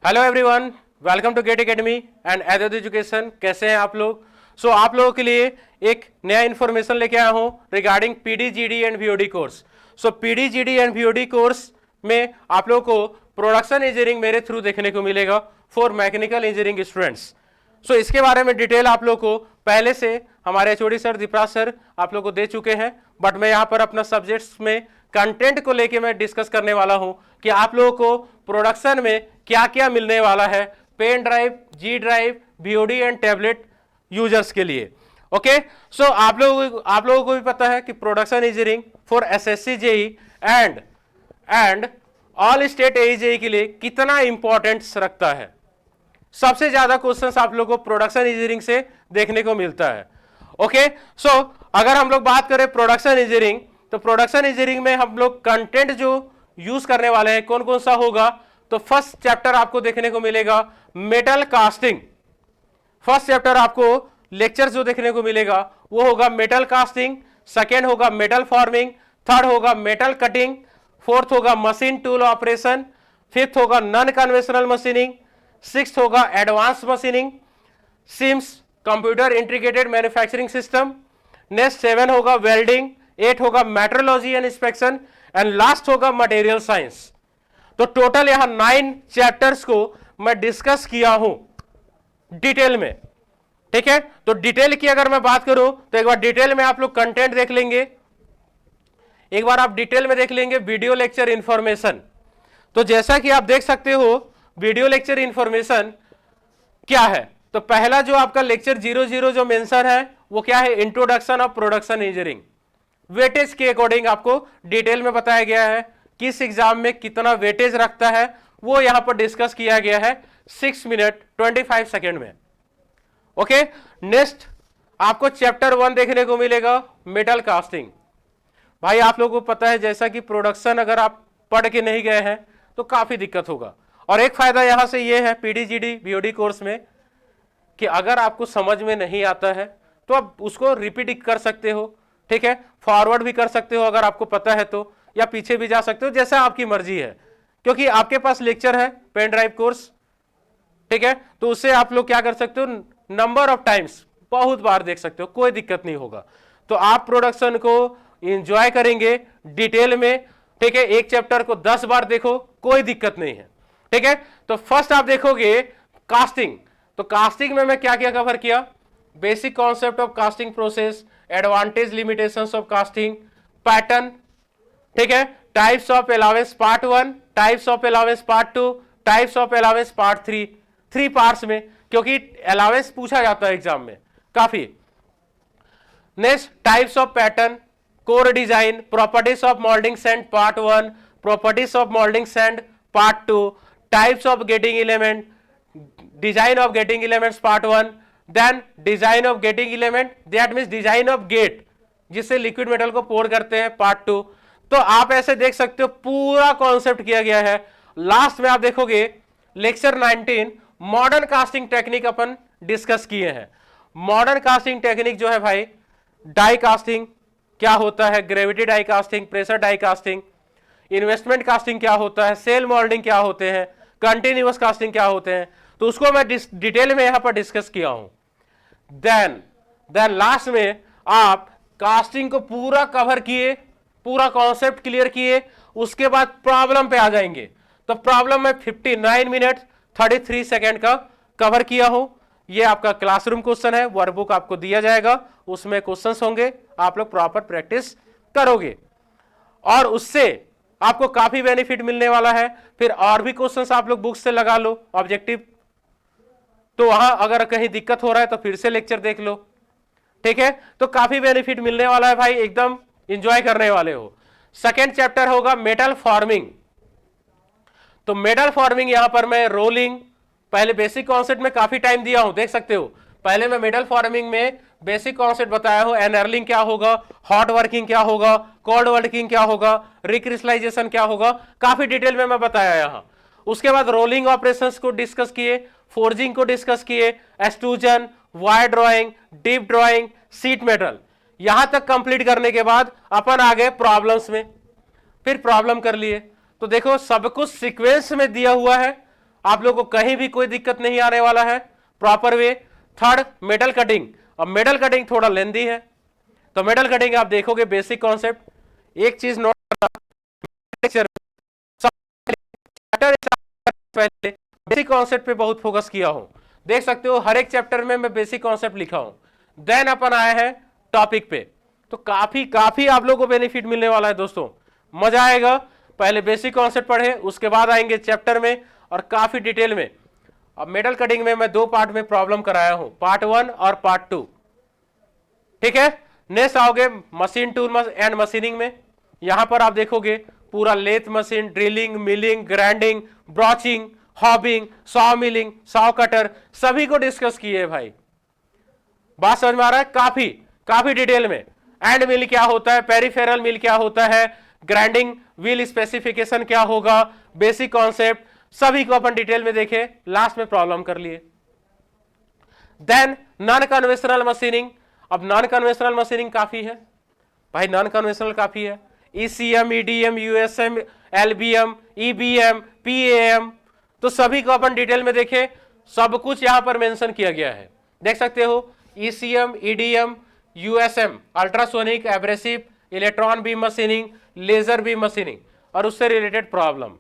Hello everyone, welcome to GATE academy and aided education. कैसे हैं आप लोग? आप लोगों के लिए एक नया इन्फॉर्मेशन लेके आया हूं regarding PD GD and VOD course. PD GD and VOD course में आप लोगों को प्रोडक्शन इंजीनियरिंग मेरे थ्रू देखने को मिलेगा फॉर मैकेनिकल इंजीनियरिंग स्टूडेंट्स। इसके बारे में डिटेल आप लोग को पहले से हमारे एचओडी सर दीपराज सर आप लोग को दे चुके हैं, बट मैं यहाँ पर अपना सब्जेक्ट्स में कंटेंट को लेके मैं डिस्कस करने वाला हूँ कि आप लोगों को प्रोडक्शन में क्या क्या मिलने वाला है pen drive, G drive, VOD and tablet users के लिए। ओके, आप लोगों को भी पता है कि production engineering for SSC JE and all state AE के लिए कितना इंपॉर्टेंस रखता है। सबसे ज्यादा क्वेश्चंस आप लोगों को प्रोडक्शन इंजीनियरिंग से देखने को मिलता है। ओके, अगर हम लोग बात करें प्रोडक्शन इंजीनियरिंग, तो प्रोडक्शन इंजीनियरिंग में हम लोग कंटेंट जो यूज करने वाले हैं कौन कौन सा होगा, तो फर्स्ट चैप्टर आपको देखने को मिलेगा मेटल कास्टिंग। फर्स्ट चैप्टर आपको लेक्चर जो देखने को मिलेगा वो होगा मेटल कास्टिंग, सेकेंड होगा मेटल फॉर्मिंग, थर्ड होगा मेटल कटिंग, फोर्थ होगा मशीन टूल ऑपरेशन, फिफ्थ होगा नॉन कन्वेंशनल मशीनिंग, सिक्स्थ होगा advance machining, CIMS computer integrated manufacturing system, next 7 होगा वेल्डिंग, 8 होगा metrology and inspection and last होगा material science. तो total यहां 9 chapters को मैं डिस्कस किया हूं डिटेल में। ठीक है, तो डिटेल की अगर मैं बात करूं तो एक बार डिटेल में आप लोग कंटेंट देख लेंगे, एक बार आप डिटेल में देख लेंगे वीडियो लेक्चर इंफॉर्मेशन। तो जैसा कि आप देख सकते हो वीडियो लेक्चर इंफॉर्मेशन क्या है, तो पहला जो आपका लेक्चर 00 जो मेंशन है वो क्या है, introduction of production engineering. Weightage के अकॉर्डिंग आपको डिटेल में बताया गया है किस एग्जाम में कितना वेटेज रखता है, वो यहां पर डिस्कस किया गया है 6 मिनट 25 सेकेंड में। ओके, नेक्स्ट आपको चैप्टर 1 देखने को मिलेगा मेटल कास्टिंग। भाई आप लोगों को पता है जैसा कि प्रोडक्शन अगर आप पढ़ के नहीं गए हैं तो काफी दिक्कत होगा, और एक फायदा यहां से ये है पीडीजीडी वीओडी कोर्स में कि अगर आपको समझ में नहीं आता है तो आप उसको रिपीट कर सकते हो। ठीक है, फॉरवर्ड भी कर सकते हो अगर आपको पता है तो, या पीछे भी जा सकते हो, जैसा आपकी मर्जी है, क्योंकि आपके पास लेक्चर है पेन ड्राइव कोर्स। ठीक है, तो उससे आप लोग क्या कर सकते हो, नंबर ऑफ टाइम्स बहुत बार देख सकते हो, कोई दिक्कत नहीं होगा। तो आप प्रोडक्शन को एंजॉय करेंगे डिटेल में। ठीक है, एक चैप्टर को 10 बार देखो, कोई दिक्कत नहीं है। ठीक है, तो फर्स्ट आप देखोगे कास्टिंग। तो कास्टिंग में मैं क्या क्या कवर किया, basic concept of casting process, advantage limitations of casting, pattern. ठीक है, types of allowance part 1, types of allowance part 2, types of allowance part 3, 3 parts में, क्योंकि अलाउंस पूछा जाता है एग्जाम में काफी। Next types of pattern, core design, properties of moulding sand part 1, properties of moulding sand part 2, types of gating element, design of getting elements part 1, then design of gating element, that means design of gate जिससे liquid metal को pour करते हैं part 2। तो आप ऐसे देख सकते हो पूरा कॉन्सेप्ट किया गया है। लास्ट में आप देखोगे लेक्चर 19 मॉडर्न कास्टिंग टेक्निक अपन डिस्कस किए हैं। मॉडर्न कास्टिंग टेक्निक जो है भाई, डाई कास्टिंग क्या होता है, gravity die casting, pressure die casting, investment casting क्या होता है, सेल मोल्डिंग क्या होते हैं, कंटिन्यूअस कास्टिंग क्या होते हैं, तो उसको मैं डिटेल में यहां पर डिस्कस किया हूं। देन लास्ट में आप कास्टिंग को पूरा कवर किए, पूरा कॉन्सेप्ट क्लियर किए, उसके बाद प्रॉब्लम पे आ जाएंगे। तो प्रॉब्लम में 59 मिनट 33 सेकेंड का कवर किया हूं। ये आपका क्लासरूम क्वेश्चन है, वर्कबुक आपको दिया जाएगा, उसमें क्वेश्चंस होंगे, आप लोग प्रॉपर प्रैक्टिस करोगे और उससे आपको काफी बेनिफिट मिलने वाला है। फिर और भी क्वेश्चंस आप लोग बुक से लगा लो ऑब्जेक्टिव, तो वहां अगर कहीं दिक्कत हो रहा है तो फिर से लेक्चर देख लो। ठीक है, तो काफी बेनिफिट मिलने वाला है भाई, एकदम एंजॉय करने वाले हो। सेकेंड चैप्टर होगा मेटल फॉर्मिंग। तो मेटल फॉर्मिंग यहां पर मैं रोलिंग, पहले बेसिक कॉन्सेप्ट में काफी टाइम दिया हूं, देख सकते हो। पहले मैं मेटल फॉर्मिंग में बेसिक कॉन्सेप्ट बताया हूं, एनर्लिंग क्या होगा, हॉट वर्किंग क्या होगा, कोल्ड वर्किंग क्या होगा, रिक्रिस्टलाइजेशन क्या होगा, काफी डिटेल में मैं बताया यहां। उसके बाद रोलिंग ऑपरेशंस को डिस्कस किए, फोर्जिंग को डिस्कस किए, extrusion, wire drawing, deep drawing, seat metal, यहां तक कंप्लीट करने के बाद अपन आ गए प्रॉब्लम्स में। फिर प्रॉब्लम कर लिए, तो देखो सब कुछ सीक्वेंस में दिया हुआ है आप लोगों को कहीं भी कोई दिक्कत नहीं आने वाला है, proper way. Third, metal cutting. अब मेटल कटिंग थोड़ा लेंदी है, तो मेटल कटिंग आप देखोगे बेसिक कॉन्सेप्ट। एक चीज नोट पहले बेसिक कॉन्सेप्ट पे बहुत फोकस किया हूं, देख सकते हो हर एक चैप्टर में मैं बेसिक कॉन्सेप्ट लिखा हूं। देन अपन आए हैं टॉपिक पे, तो काफी काफी आप लोगों को बेनिफिट मिलने वाला है दोस्तों, मजा आएगा। पहले बेसिक कॉन्सेप्ट पढ़े, उसके बाद आएंगे चैप्टर में और काफी डिटेल में। अब मेटल कटिंग में मैं 2 पार्ट में प्रॉब्लम कराया हूं, पार्ट 1 और पार्ट 2, ठीक है। नेक्स्ट आओगे मशीन टूल एंड मशीनिंग में। यहां पर आप देखोगे पूरा lathe machine, drilling, milling, grinding, broaching, hobbing, saw milling, saw cutter, सभी को डिस्कस किए भाई। बात समझ में आ रहा है? काफी काफी डिटेल में। एंड मिल क्या होता है, पेरिफेरल मिल क्या होता है, ग्राइंडिंग व्हील स्पेसिफिकेशन क्या होगा, बेसिक कॉन्सेप्ट सभी को अपन डिटेल में देखे, लास्ट में प्रॉब्लम कर लिए। Then non conventional machining. अब नॉन कन्वेंशनल मशीनिंग काफी है भाई, नॉन कन्वेंशनल काफी है। ECM, EDM, USM, LBM, EBM, PAM, तो सभी को अपन डिटेल में देखे, सब कुछ यहां पर मेंशन किया गया है, देख सकते हो। ECM, EDM, USM, ultrasonic abrasive electron beam machining, laser beam machining और उससे related problem.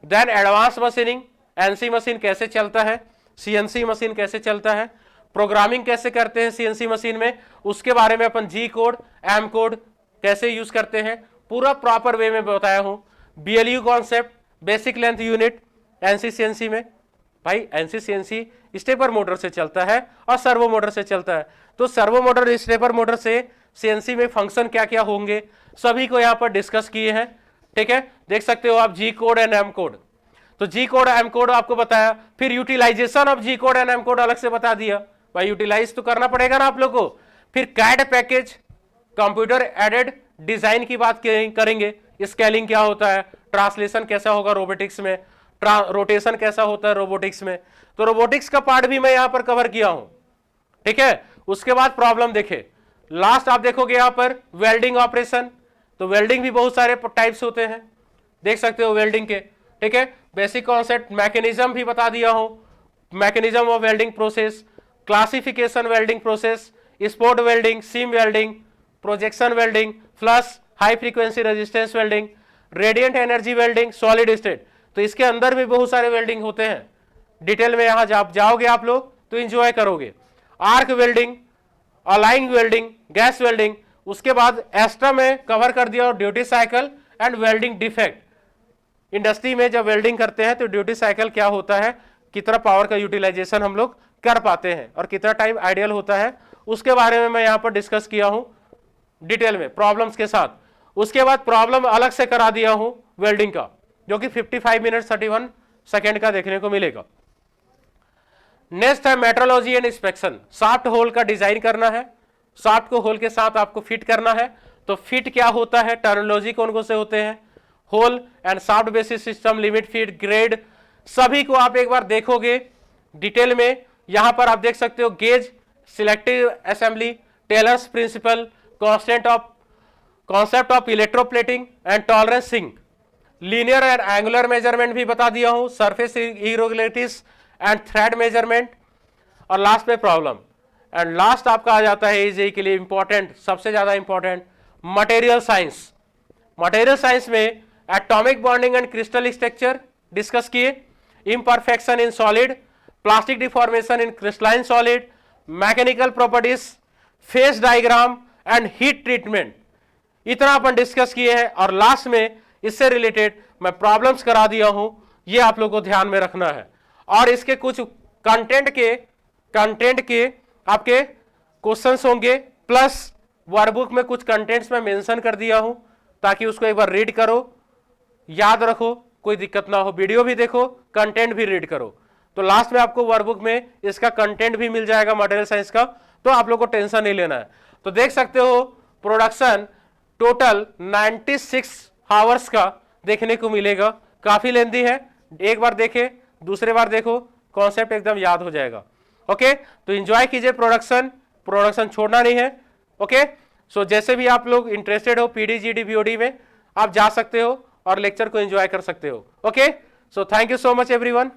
Then advance machining, NC machine कैसे चलता है, सीएनसी मशीन कैसे चलता है, प्रोग्रामिंग कैसे करते हैं सीएनसी मशीन में, उसके बारे में अपन जी कोड, एम कोड कैसे यूज करते हैं, पूरा प्रॉपर वे में बताया हूं। BLU concept, basic length unit NC CNC में। भाई एनसी सीएनसी स्टेपर मोटर से चलता है और सर्वो मोटर से चलता है, तो सर्वो मोटर स्टेपर मोटर से सीएनसी में फंक्शन क्या क्या होंगे, सभी को यहां पर डिस्कस किए हैं, ठीक है। देख सकते हो आप G code and M code, तो जी कोड एम कोड आपको बताया, फिर utilisation of G code and M code अलग से बता दिया भाई, यूटिलाइज तो करना पड़ेगा ना आप लोग को। फिर CAD package, computer aided design की बात करेंगे, स्केलिंग क्या होता है, ट्रांसलेशन कैसा होगा रोबोटिक्स में, रोटेशन कैसा होता है रोबोटिक्स में, तो रोबोटिक्स का पार्ट भी मैं यहां पर कवर किया हूं, ठीक है। उसके बाद प्रॉब्लम देखे, लास्ट आप देखोगे यहां पर वेल्डिंग ऑपरेशन, तो वेल्डिंग भी बहुत सारे टाइप्स होते हैं, देख सकते हो वेल्डिंग के, ठीक है। बेसिक कॉन्सेप्ट, मैकेनिज्म भी बता दिया हूं, mechanism of welding process, classification welding process, spot welding, seam welding, projection welding, flash, high frequency resistance welding, radiant energy welding, solid state, तो इसके अंदर भी बहुत सारे वेल्डिंग होते हैं, डिटेल में यहां जाओगे आप लोग तो इंजॉय करोगे। Arc welding, aligning welding, gas welding, उसके बाद एक्स्ट्रा में कवर कर दिया duty cycle and welding defect. Industry में जब वेल्डिंग करते हैं तो ड्यूटी साइकिल क्या होता है, कितना पावर का यूटिलाइजेशन हम लोग कर पाते हैं और कितना टाइम आइडियल होता है, उसके बारे में मैं यहां पर डिस्कस किया हूं डिटेल में प्रॉब्लम्स के साथ। उसके बाद प्रॉब्लम अलग से करा दिया हूं वेल्डिंग का, जो कि 55 मिनट 31 सेकेंड का देखने को मिलेगा। नेक्स्ट है metrology and inspection, shaft hole का डिजाइन करना है, शाफ्ट को होल के साथ आपको फिट करना है, तो फिट क्या होता है, टर्मिनोलॉजी कौन कौन से होते हैं, hole and shaft basis system, limit fit, grade, सभी को आप एक बार देखोगे डिटेल में। यहां पर आप देख सकते हो gauge, selective assembly, Taylor's principle, concept of electroplating and tolerance sink, linear and angular measurement भी बता दिया हूं, surface irregularities and thread measurement, और लास्ट में प्रॉब्लम। एंड लास्ट आपका आ जाता है इजे के लिए इंपॉर्टेंट, सबसे ज्यादा important, material science. Material science में atomic bonding and crystal structure discuss किए, imperfection in solid, plastic deformation in crystalline solid, mechanical properties, phase diagram and heat treatment, इतना अपन डिस्कस किए हैं। और लास्ट में इससे रिलेटेड मैं प्रॉब्लम्स करा दिया हूं, ये आप लोगों को ध्यान में रखना है। और इसके कुछ कंटेंट के आपके क्वेश्चंस होंगे, प्लस वर्कबुक में कुछ कंटेंट्स में मेंशन कर दिया हूं, ताकि उसको एक बार रीड करो, याद रखो, कोई दिक्कत ना हो, वीडियो भी देखो, कंटेंट भी रीड करो, तो लास्ट में आपको वर्कबुक में इसका कंटेंट भी मिल जाएगा मटेरियल साइंस का, तो आप लोग को टेंशन नहीं लेना है। तो देख सकते हो प्रोडक्शन टोटल 96 आवर्स का देखने को मिलेगा, काफी लेंदी है, एक बार देखे दूसरे बार देखो, कॉन्सेप्ट एकदम याद हो जाएगा। ओके, तो एंजॉय कीजिए प्रोडक्शन छोड़ना नहीं है। ओके, सो जैसे भी आप लोग इंटरेस्टेड हो पीडी जीडी बीओडी में, आप जा सकते हो और लेक्चर को एंजॉय कर सकते हो। Okay, so thank you so much everyone.